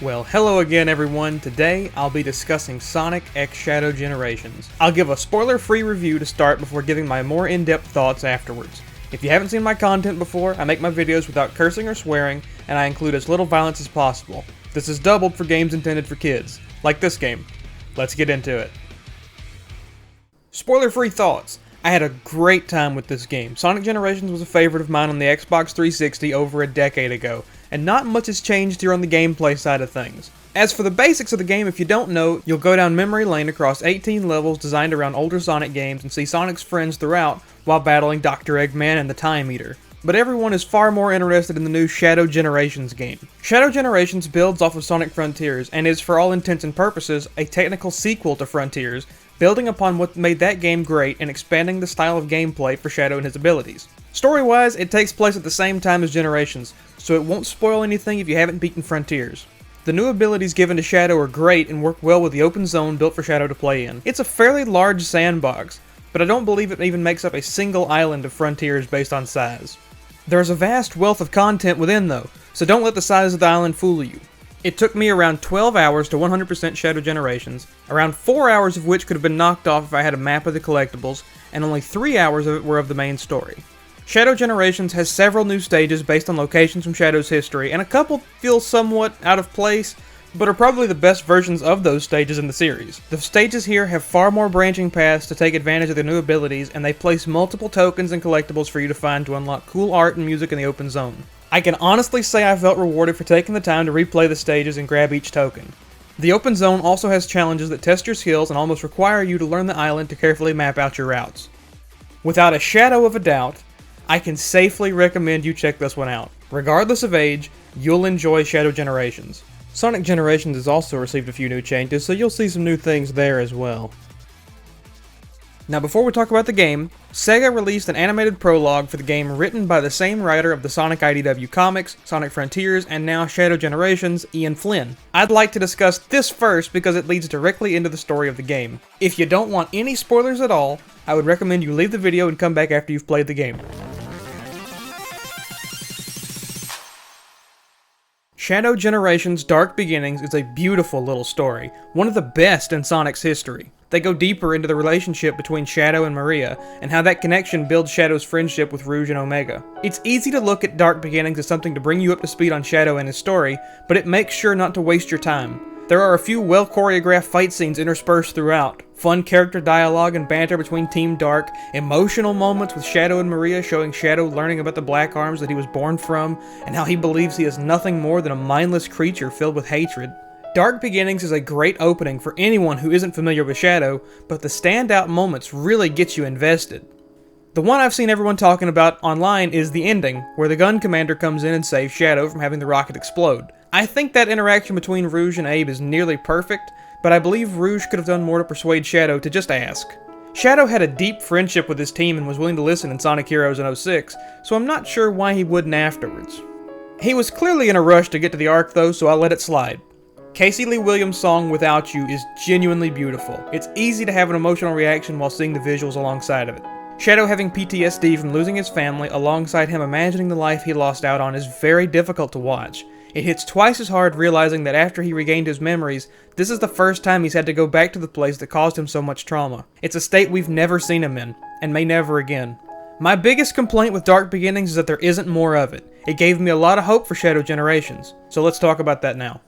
Well, hello again everyone. Today I'll be discussing Sonic X Shadow Generations. I'll give a spoiler-free review to start before giving my more in-depth thoughts afterwards. If you haven't seen my content before, I make my videos without cursing or swearing, and I include as little violence as possible. This is doubled for games intended for kids, like this game. Let's get into it. Spoiler-free thoughts. I had a great time with this game. Sonic Generations was a favorite of mine on the Xbox 360 over a decade ago, and not much has changed here on the gameplay side of things. As for the basics of the game, if you don't know, you'll go down memory lane across 18 levels designed around older Sonic games and see Sonic's friends throughout while battling Dr. Eggman and the Time Eater. But everyone is far more interested in the new Shadow Generations game. Shadow Generations builds off of Sonic Frontiers and is, for all intents and purposes, a technical sequel to Frontiers, building upon what made that game great and expanding the style of gameplay for Shadow and his abilities. Story-wise, it takes place at the same time as Generations, so it won't spoil anything if you haven't beaten Frontiers. The new abilities given to Shadow are great and work well with the open zone built for Shadow to play in. It's a fairly large sandbox, but I don't believe it even makes up a single island of Frontiers based on size. There's a vast wealth of content within though, so don't let the size of the island fool you. It took me around 12 hours to 100% Shadow Generations, around 4 hours of which could have been knocked off if I had a map of the collectibles, and only 3 hours of it were of the main story. Shadow Generations has several new stages based on locations from Shadow's history, and a couple feel somewhat out of place, but are probably the best versions of those stages in the series. The stages here have far more branching paths to take advantage of their new abilities, and they place multiple tokens and collectibles for you to find to unlock cool art and music in the open zone. I can honestly say I felt rewarded for taking the time to replay the stages and grab each token. The open zone also has challenges that test your skills and almost require you to learn the island to carefully map out your routes. Without a shadow of a doubt, I can safely recommend you check this one out. Regardless of age, you'll enjoy Shadow Generations. Sonic Generations has also received a few new changes, so you'll see some new things there as well. Now before we talk about the game, Sega released an animated prologue for the game written by the same writer of the Sonic IDW comics, Sonic Frontiers, and now Shadow Generations, Ian Flynn. I'd like to discuss this first because it leads directly into the story of the game. If you don't want any spoilers at all, I would recommend you leave the video and come back after you've played the game. Shadow Generations' Dark Beginnings is a beautiful little story, one of the best in Sonic's history. They go deeper into the relationship between Shadow and Maria, and how that connection builds Shadow's friendship with Rouge and Omega. It's easy to look at Dark Beginnings as something to bring you up to speed on Shadow and his story, but it makes sure not to waste your time. There are a few well-choreographed fight scenes interspersed throughout, fun character dialogue and banter between Team Dark, emotional moments with Shadow and Maria showing Shadow learning about the Black Arms that he was born from, and how he believes he is nothing more than a mindless creature filled with hatred. Dark Beginnings is a great opening for anyone who isn't familiar with Shadow, but the standout moments really get you invested. The one I've seen everyone talking about online is the ending, where the gun commander comes in and saves Shadow from having the rocket explode. I think that interaction between Rouge and Abe is nearly perfect, but I believe Rouge could have done more to persuade Shadow to just ask. Shadow had a deep friendship with his team and was willing to listen in Sonic Heroes in 06, so I'm not sure why he wouldn't afterwards. He was clearly in a rush to get to the Ark though, so I'll let it slide. Casey Lee Williams' song Without You is genuinely beautiful. It's easy to have an emotional reaction while seeing the visuals alongside of it. Shadow having PTSD from losing his family alongside him imagining the life he lost out on is very difficult to watch. It hits twice as hard realizing that after he regained his memories, this is the first time he's had to go back to the place that caused him so much trauma. It's a state we've never seen him in, and may never again. My biggest complaint with Dark Beginnings is that there isn't more of it. It gave me a lot of hope for Shadow Generations, so let's talk about that now.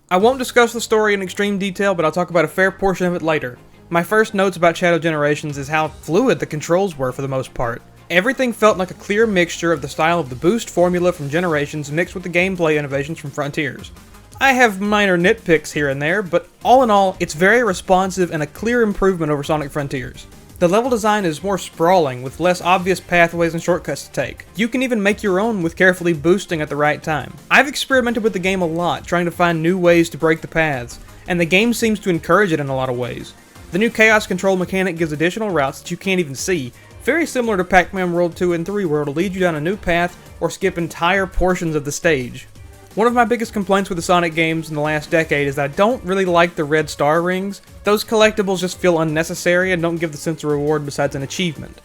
I won't discuss the story in extreme detail, but I'll talk about a fair portion of it later. My first notes about Shadow Generations is how fluid the controls were for the most part. Everything felt like a clear mixture of the style of the boost formula from Generations mixed with the gameplay innovations from Frontiers. I have minor nitpicks here and there, but all in all, it's very responsive and a clear improvement over Sonic Frontiers. The level design is more sprawling, with less obvious pathways and shortcuts to take. You can even make your own with carefully boosting at the right time. I've experimented with the game a lot, trying to find new ways to break the paths, and the game seems to encourage it in a lot of ways. The new Chaos Control mechanic gives additional routes that you can't even see, very similar to Pac-Man World 2 and 3 where it'll lead you down a new path or skip entire portions of the stage. One of my biggest complaints with the Sonic games in the last decade is that I don't really like the red star rings. Those collectibles just feel unnecessary and don't give the sense of reward besides an achievement.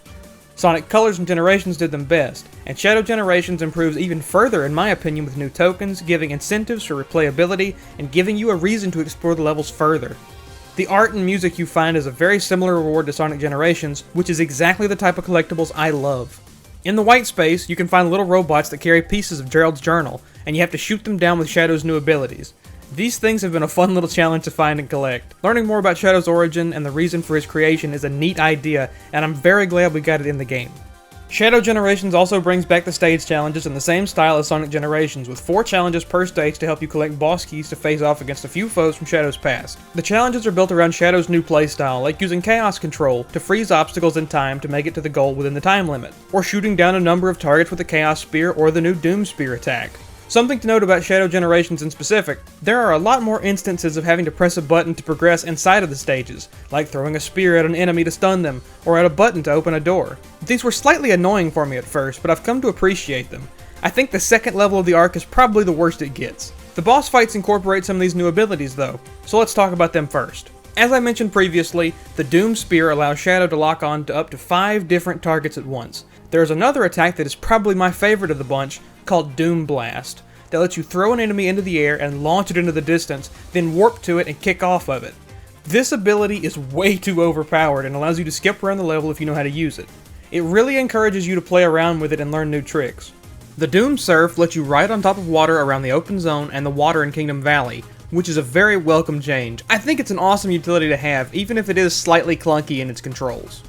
Sonic Colors and Generations did them best, and Shadow Generations improves even further in my opinion with new tokens, giving incentives for replayability, and giving you a reason to explore the levels further. The art and music you find is a very similar reward to Sonic Generations, which is exactly the type of collectibles I love. In the white space, you can find little robots that carry pieces of Gerald's journal, and you have to shoot them down with Shadow's new abilities. These things have been a fun little challenge to find and collect. Learning more about Shadow's origin and the reason for his creation is a neat idea, and I'm very glad we got it in the game. Shadow Generations also brings back the stage challenges in the same style as Sonic Generations, with 4 challenges per stage to help you collect boss keys to face off against a few foes from Shadow's past. The challenges are built around Shadow's new playstyle, like using Chaos Control to freeze obstacles in time to make it to the goal within the time limit, or shooting down a number of targets with the Chaos Spear or the new Doom Spear attack. Something to note about Shadow Generations in specific, there are a lot more instances of having to press a button to progress inside of the stages, like throwing a spear at an enemy to stun them, or at a button to open a door. These were slightly annoying for me at first, but I've come to appreciate them. I think the second level of the arc is probably the worst it gets. The boss fights incorporate some of these new abilities though, so let's talk about them first. As I mentioned previously, the Doom Spear allows Shadow to lock on to up to 5 different targets at once. There is another attack that is probably my favorite of the bunch, called Doom Blast, that lets you throw an enemy into the air and launch it into the distance, then warp to it and kick off of it. This ability is way too overpowered and allows you to skip around the level if you know how to use it. It really encourages you to play around with it and learn new tricks. The Doom Surf lets you ride on top of water around the open zone and the water in Kingdom Valley, which is a very welcome change. I think it's an awesome utility to have, even if it is slightly clunky in its controls.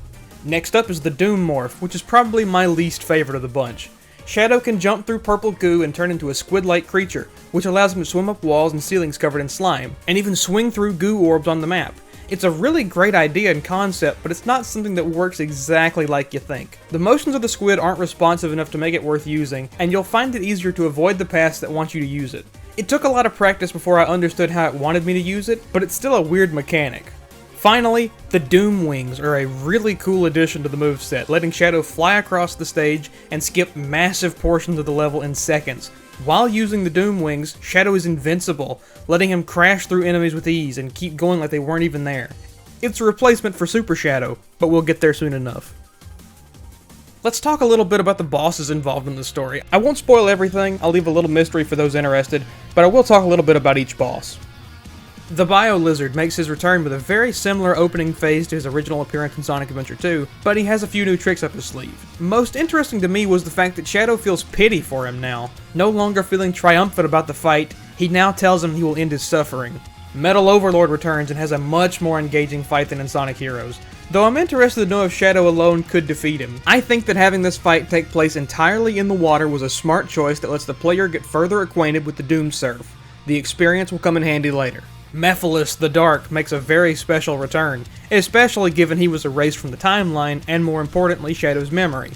Next up is the Doom Morph, which is probably my least favorite of the bunch. Shadow can jump through purple goo and turn into a squid-like creature, which allows him to swim up walls and ceilings covered in slime, and even swing through goo orbs on the map. It's a really great idea and concept, but it's not something that works exactly like you think. The motions of the squid aren't responsive enough to make it worth using, and you'll find it easier to avoid the paths that want you to use it. It took a lot of practice before I understood how it wanted me to use it, but it's still a weird mechanic. Finally, the Doom Wings are a really cool addition to the moveset, letting Shadow fly across the stage and skip massive portions of the level in seconds. While using the Doom Wings, Shadow is invincible, letting him crash through enemies with ease and keep going like they weren't even there. It's a replacement for Super Shadow, but we'll get there soon enough. Let's talk a little bit about the bosses involved in the story. I won't spoil everything, I'll leave a little mystery for those interested, but I will talk a little bit about each boss. The Bio Lizard makes his return with a very similar opening phase to his original appearance in Sonic Adventure 2, but he has a few new tricks up his sleeve. Most interesting to me was the fact that Shadow feels pity for him now. No longer feeling triumphant about the fight, he now tells him he will end his suffering. Metal Overlord returns and has a much more engaging fight than in Sonic Heroes, though I'm interested to know if Shadow alone could defeat him. I think that having this fight take place entirely in the water was a smart choice that lets the player get further acquainted with the Doom Surf. The experience will come in handy later. Mephiles the Dark makes a very special return, especially given he was erased from the timeline and, more importantly, Shadow's memory.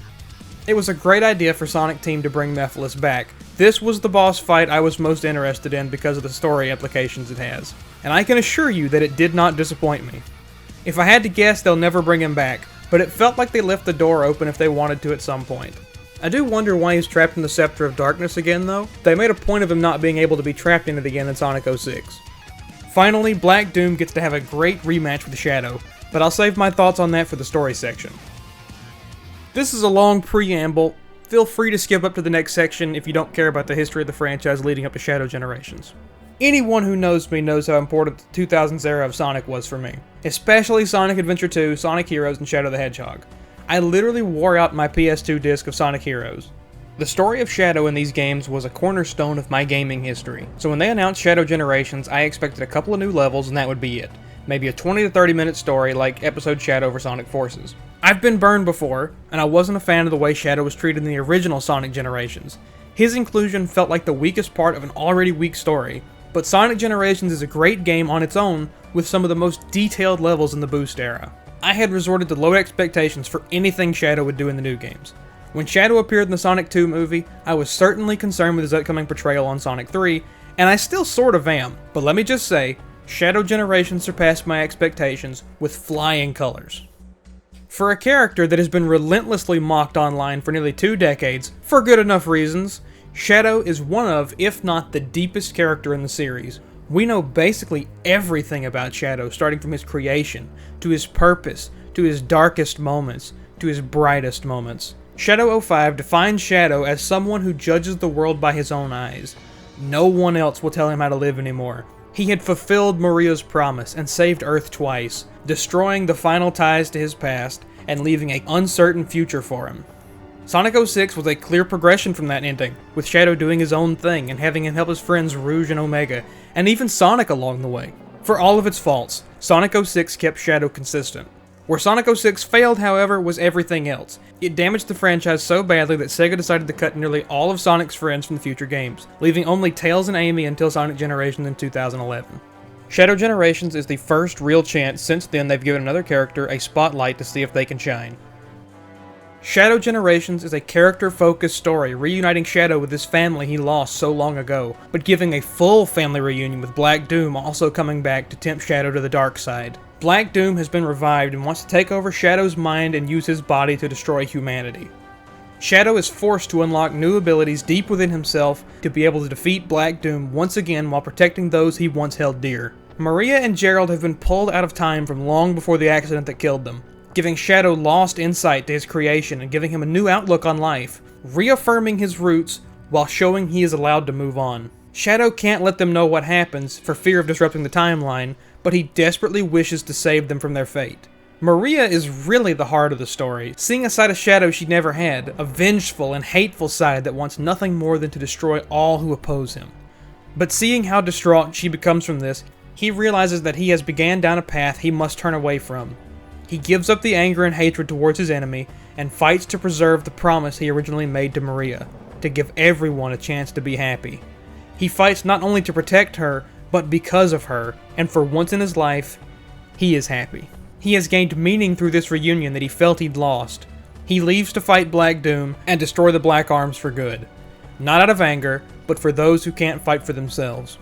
It was a great idea for Sonic Team to bring Mephiles back. This was the boss fight I was most interested in because of the story implications it has, and I can assure you that it did not disappoint me. If I had to guess, they'll never bring him back, but it felt like they left the door open if they wanted to at some point. I do wonder why he's trapped in the Scepter of Darkness again though. They made a point of him not being able to be trapped in it again in Sonic 06. Finally, Black Doom gets to have a great rematch with Shadow, but I'll save my thoughts on that for the story section. This is a long preamble. Feel free to skip up to the next section if you don't care about the history of the franchise leading up to Shadow Generations. Anyone who knows me knows how important the 2000s era of Sonic was for me, especially Sonic Adventure 2, Sonic Heroes, and Shadow the Hedgehog. I literally wore out my PS2 disc of Sonic Heroes. The story of Shadow in these games was a cornerstone of my gaming history, so when they announced Shadow Generations, I expected a couple of new levels and that would be it. Maybe a 20 to 30 minute story like episode Shadow vs Sonic Forces. I've been burned before, and I wasn't a fan of the way Shadow was treated in the original Sonic Generations. His inclusion felt like the weakest part of an already weak story, but Sonic Generations is a great game on its own with some of the most detailed levels in the Boost era. I had resorted to low expectations for anything Shadow would do in the new games. When Shadow appeared in the Sonic 2 movie, I was certainly concerned with his upcoming portrayal on Sonic 3, and I still sort of am, but let me just say, Shadow Generations surpassed my expectations with flying colors. For a character that has been relentlessly mocked online for nearly 2 decades, for good enough reasons, Shadow is one of, if not the deepest character in the series. We know basically everything about Shadow, starting from his creation, to his purpose, to his darkest moments, to his brightest moments. Shadow 05 defines Shadow as someone who judges the world by his own eyes. No one else will tell him how to live anymore. He had fulfilled Maria's promise and saved Earth twice, destroying the final ties to his past and leaving an uncertain future for him. Sonic 06 was a clear progression from that ending, with Shadow doing his own thing and having him help his friends Rouge and Omega, and even Sonic along the way. For all of its faults, Sonic 06 kept Shadow consistent. Where Sonic 06 failed, however, was everything else. It damaged the franchise so badly that Sega decided to cut nearly all of Sonic's friends from the future games, leaving only Tails and Amy until Sonic Generations in 2011. Shadow Generations is the first real chance since then they've given another character a spotlight to see if they can shine. Shadow Generations is a character-focused story reuniting Shadow with his family he lost so long ago, but giving a full family reunion with Black Doom also coming back to tempt Shadow to the dark side. Black Doom has been revived and wants to take over Shadow's mind and use his body to destroy humanity. Shadow is forced to unlock new abilities deep within himself to be able to defeat Black Doom once again while protecting those he once held dear. Maria and Gerald have been pulled out of time from long before the accident that killed them, giving Shadow lost insight to his creation and giving him a new outlook on life, reaffirming his roots while showing he is allowed to move on. Shadow can't let them know what happens for fear of disrupting the timeline, but he desperately wishes to save them from their fate. Maria is really the heart of the story, seeing a side of Shadow she never had, a vengeful and hateful side that wants nothing more than to destroy all who oppose him. But seeing how distraught she becomes from this, he realizes that he has began down a path he must turn away from. He gives up the anger and hatred towards his enemy, and fights to preserve the promise he originally made to Maria, to give everyone a chance to be happy. He fights not only to protect her, but because of her, and for once in his life, he is happy. He has gained meaning through this reunion that he felt he'd lost. He leaves to fight Black Doom and destroy the Black Arms for good. Not out of anger, but for those who can't fight for themselves.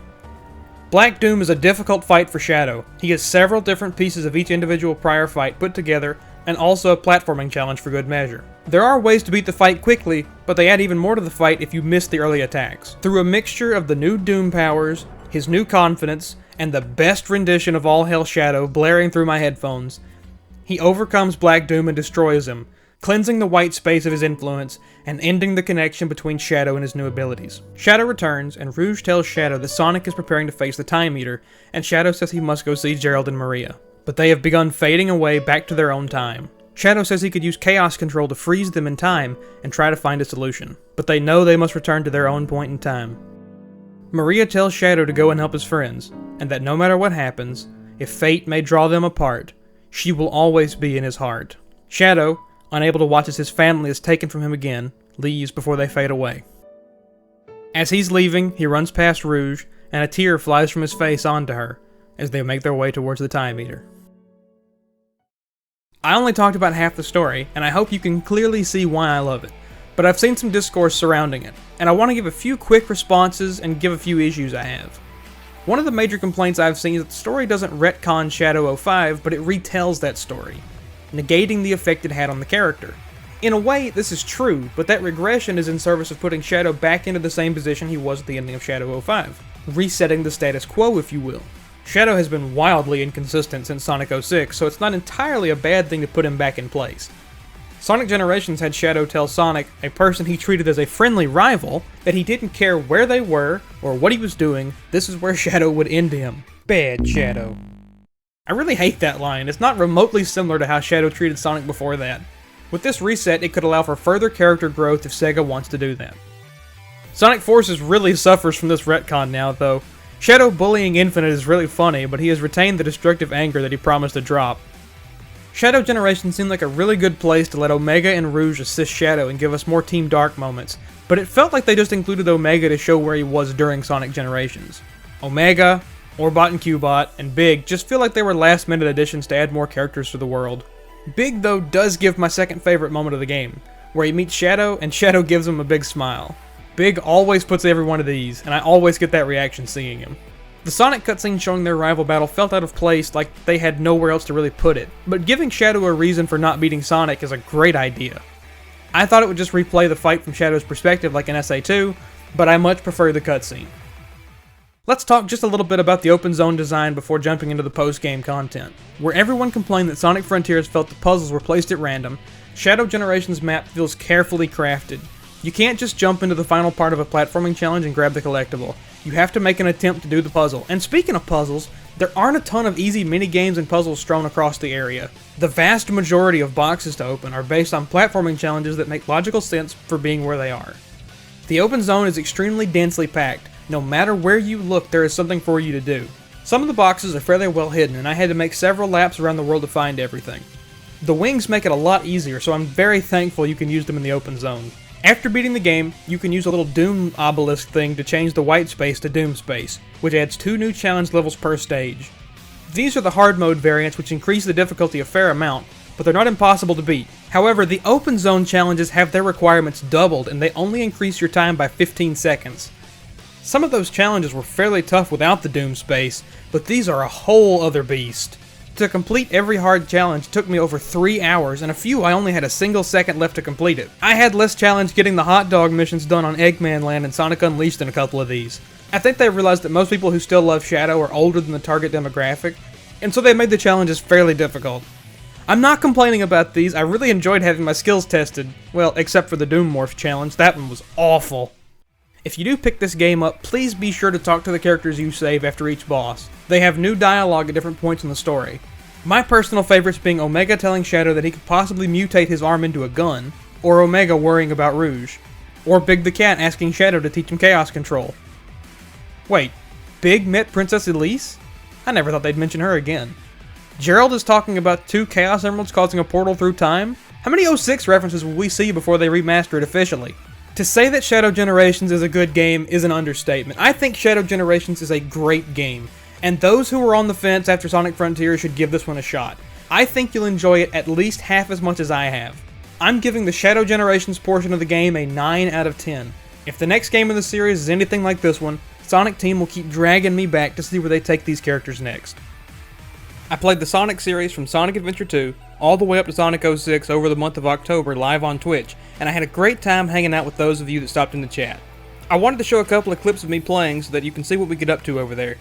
Black Doom is a difficult fight for Shadow. He has several different pieces of each individual prior fight put together, and also a platforming challenge for good measure. There are ways to beat the fight quickly, but they add even more to the fight if you miss the early attacks. Through a mixture of the new Doom powers, his new confidence, and the best rendition of All Hail Shadow blaring through my headphones, he overcomes Black Doom and destroys him, cleansing the white space of his influence and ending the connection between Shadow and his new abilities. Shadow returns, and Rouge tells Shadow that Sonic is preparing to face the Time Eater, and Shadow says he must go see Gerald and Maria. But they have begun fading away back to their own time. Shadow says he could use Chaos Control to freeze them in time and try to find a solution, but they know they must return to their own point in time. Maria tells Shadow to go and help his friends, and that no matter what happens, if fate may draw them apart, she will always be in his heart. Shadow, unable to watch as his family is taken from him again, leaves before they fade away. As he's leaving, he runs past Rouge, and a tear flies from his face onto her as they make their way towards the Time Eater. I only talked about half the story, and I hope you can clearly see why I love it, but I've seen some discourse surrounding it, and I want to give a few quick responses and give a few issues I have. One of the major complaints I've seen is that the story doesn't retcon Shadow 05, but it retells that story, negating the effect it had on the character. In a way, this is true, but that regression is in service of putting Shadow back into the same position he was at the ending of Shadow 05, resetting the status quo, if you will. Shadow has been wildly inconsistent since Sonic 06, so it's not entirely a bad thing to put him back in place. Sonic Generations had Shadow tell Sonic, a person he treated as a friendly rival, that he didn't care where they were or what he was doing, this is where Shadow would end him. Bad Shadow. I really hate that line. It's not remotely similar to how Shadow treated Sonic before that. With this reset, it could allow for further character growth if Sega wants to do that. Sonic Forces really suffers from this retcon now, though. Shadow bullying Infinite is really funny, but he has retained the destructive anger that he promised to drop. Shadow Generation seemed like a really good place to let Omega and Rouge assist Shadow and give us more Team Dark moments, but it felt like they just included Omega to show where he was during Sonic Generations. Omega, Orbot and Cubot, and Big just feel like they were last-minute additions to add more characters to the world. Big, though, does give my second favorite moment of the game, where he meets Shadow, and Shadow gives him a big smile. Big always puts everyone at ease, and I always get that reaction seeing him. The Sonic cutscene showing their rival battle felt out of place, like they had nowhere else to really put it, but giving Shadow a reason for not beating Sonic is a great idea. I thought it would just replay the fight from Shadow's perspective like in SA2, but I much prefer the cutscene. Let's talk just a little bit about the open zone design before jumping into the post-game content, where everyone complained that Sonic Frontiers felt the puzzles were placed at random, Shadow Generations map feels carefully crafted. You can't just jump into the final part of a platforming challenge and grab the collectible. You have to make an attempt to do the puzzle. And speaking of puzzles, there aren't a ton of easy mini-games and puzzles strewn across the area. The vast majority of boxes to open are based on platforming challenges that make logical sense for being where they are. The open zone is extremely densely packed. No matter where you look, there is something for you to do. Some of the boxes are fairly well hidden, and I had to make several laps around the world to find everything. The wings make it a lot easier, so I'm very thankful you can use them in the open zone. After beating the game, you can use a little Doom obelisk thing to change the white space to Doom space, which adds 2 new challenge levels per stage. These are the hard mode variants, which increase the difficulty a fair amount, but they're not impossible to beat. However, the open zone challenges have their requirements doubled, and they only increase your time by 15 seconds. Some of those challenges were fairly tough without the Doom space, but these are a whole other beast. To complete every hard challenge took me over 3 hours, and a few I only had a single second left to complete it. I had less challenge getting the hot dog missions done on Eggman Land and Sonic Unleashed in a couple of these. I think they realized that most people who still love Shadow are older than the target demographic, and so they made the challenges fairly difficult. I'm not complaining about these, I really enjoyed having my skills tested. Well, except for the Doom Morph challenge, that one was awful. If you do pick this game up, please be sure to talk to the characters you save after each boss. They have new dialogue at different points in the story. My personal favorites being Omega telling Shadow that he could possibly mutate his arm into a gun, or Omega worrying about Rouge, or Big the Cat asking Shadow to teach him Chaos Control. Wait, Big met Princess Elise? I never thought they'd mention her again. Gerald is talking about 2 Chaos Emeralds causing a portal through time? How many 06 references will we see before they remaster it officially? To say that Shadow Generations is a good game is an understatement. I think Shadow Generations is a great game, and those who were on the fence after Sonic Frontiers should give this one a shot. I think you'll enjoy it at least half as much as I have. I'm giving the Shadow Generations portion of the game a 9 out of 10. If the next game in the series is anything like this one, Sonic Team will keep dragging me back to see where they take these characters next. I played the Sonic series from Sonic Adventure 2 all the way up to Sonic 06 over the month of October live on Twitch, and I had a great time hanging out with those of you that stopped in the chat. I wanted to show a couple of clips of me playing so that you can see what we get up to over there.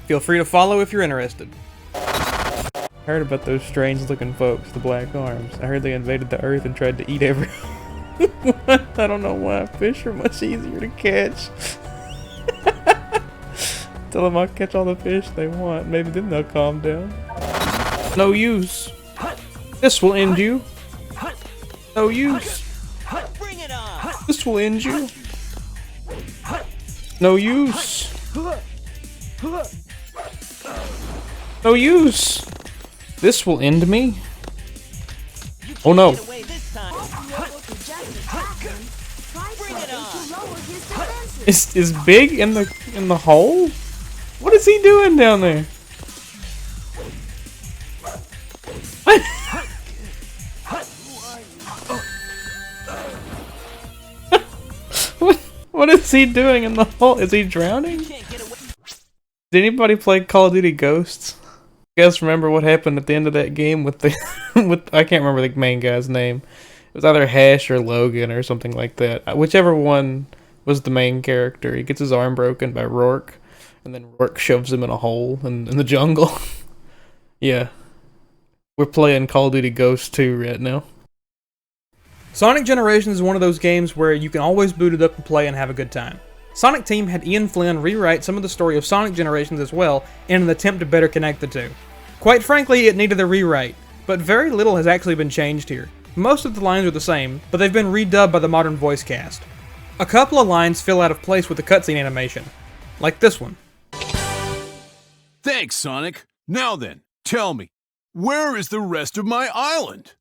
Feel free to follow if you're interested. I heard about those strange looking folks, the Black Arms. I heard they invaded the Earth and tried to eat everyone. I don't know why. Fish are much easier to catch. Tell them I'll catch all the fish they want. Maybe then they'll calm down. No use. This will end you. No use. This will end you. No use. No use. This will end me. Oh no. Is Big in the hole? What is he doing down there? What is he doing in the hole? Is he drowning? Did anybody play Call of Duty Ghosts? You guys remember what happened at the end of that game with the I can't remember the main guy's name. It was either Hash or Logan or something like that. Whichever one was the main character. He gets his arm broken by Rourke, and then Rourke shoves him in a hole in the jungle. Yeah. We're playing Call of Duty Ghosts 2 right now. Sonic Generations is one of those games where you can always boot it up and play and have a good time. Sonic Team had Ian Flynn rewrite some of the story of Sonic Generations as well in an attempt to better connect the two. Quite frankly, it needed a rewrite, but very little has actually been changed here. Most of the lines are the same, but they've been redubbed by the modern voice cast. A couple of lines feel out of place with the cutscene animation, like this one. Thanks, Sonic. Now then, tell me, where is the rest of my island?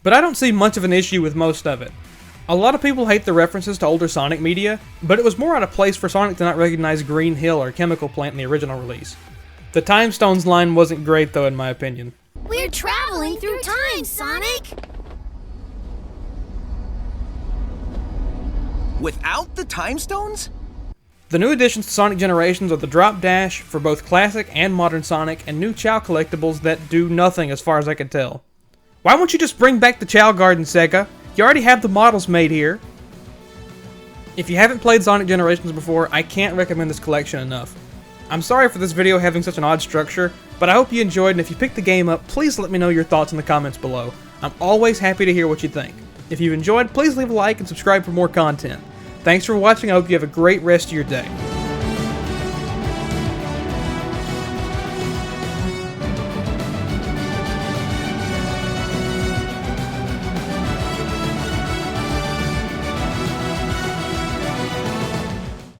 But I don't see much of an issue with most of it. A lot of people hate the references to older Sonic media, but it was more out of place for Sonic to not recognize Green Hill or Chemical Plant in the original release. The Time Stones line wasn't great though, in my opinion. We're traveling through time, Sonic! Without the Time Stones? The new additions to Sonic Generations are the Drop Dash for both classic and modern Sonic, and new Chow collectibles that do nothing as far as I can tell. Why won't you just bring back the Chow Garden, Sega? You already have the models made here. If you haven't played Sonic Generations before, I can't recommend this collection enough. I'm sorry for this video having such an odd structure, but I hope you enjoyed, and if you picked the game up, please let me know your thoughts in the comments below. I'm always happy to hear what you think. If you've enjoyed, please leave a like and subscribe for more content. Thanks for watching, I hope you have a great rest of your day.